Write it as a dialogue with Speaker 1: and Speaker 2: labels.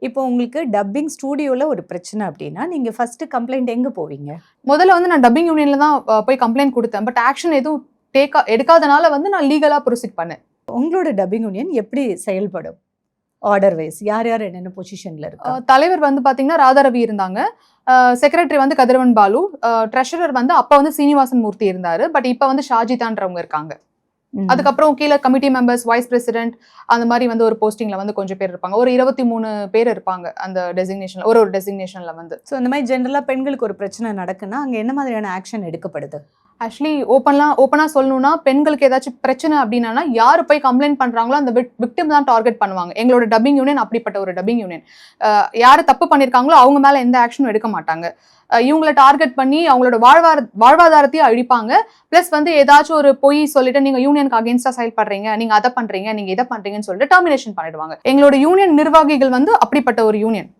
Speaker 1: இப்போ உங்களுக்கு டப்பிங் ஸ்டூடியோல ஒரு பிரச்சனை அப்படின்னா, நீங்க ஃபர்ஸ்ட் கம்ப்ளைண்ட் எங்க போவீங்க?
Speaker 2: முதல்ல வந்து நான் டப்பிங் யூனியன்ல தான் போய் கம்ப்ளைண்ட் குடுத்தேன். பட் ஆக்ஷன் எதுவும் எடுக்காதனால வந்து நான் லீகலா ப்ரொசீட் பண்ணேன்.
Speaker 1: உங்களோட டப்பிங் யூனியன் எப்படி செயல்படும்? ஆர்டர் வைஸ் யார் யார் என்னென்ன பொசிஷன்ல இருக்கா?
Speaker 2: தலைவர் வந்து பாத்தீங்கன்னா ராதாரவி இருந்தாங்க. செக்ரட்டரி வந்து கதிரவன் பாலு. ட்ரெஷரர் வந்து அப்ப வந்து சீனிவாசன் மூர்த்தி இருந்தாரு. பட் இப்ப வந்து ஷாஜிதான்றவங்க இருக்காங்க. அதுக்கப்புறம் கீழே கமிட்டி மெம்பர்ஸ், வைஸ் பிரசிடென்ட் அந்த மாதிரி வந்து ஒரு போஸ்டிங்ல வந்து கொஞ்சம் பேர் இருப்பாங்க. ஒரு 23 பேர் இருப்பாங்க அந்த டெசிக்னேஷன்ல, ஒரு டெசிக்னேஷன்ல வந்து.
Speaker 1: ஸோ இந்த மாதிரி ஜென்ரலா பெண்களுக்கு ஒரு பிரச்சனை நடக்குன்னா அங்க என்ன மாதிரியான ஆக்ஷன் எடுக்கப்படுது?
Speaker 2: ஆக்சுவலி ஓப்பனா சொல்லணும்னா பெண்களுக்கு ஏதாச்சும் பிரச்சனை அப்படின்னா யாரு போய் கம்ப்ளைண்ட் பண்றாங்களோ அந்த விக்டிம் தான் டார்கெட் பண்ணுவாங்க. எங்களோட டப்பிங் யூனியன் அப்படிப்பட்ட ஒரு டப்பிங் யூனியன். யாரு தப்பு பண்ணிருக்காங்களோ அவங்க மேல எந்த ஆக்ஷனும் எடுக்க மாட்டாங்க. இவங்களை டார்கெட் பண்ணி அவங்களோட வாழ்வாதாரத்தையும் அழிப்பாங்க. பிளஸ் வந்து ஏதாச்சும் ஒரு பொய் சொல்லிட்டு நீங்க யூனியனுக்கு அகேன்ஸ்டா செயல்படுறீங்க, நீங்க அதை பண்றீங்க, நீங்க இதை பண்றீங்கன்னு சொல்லிட்டு டெர்மினேஷன் பண்ணிடுவாங்க. எங்களோட யூனியன் நிர்வாகிகள் வந்து அப்படிப்பட்ட ஒரு யூனியன்.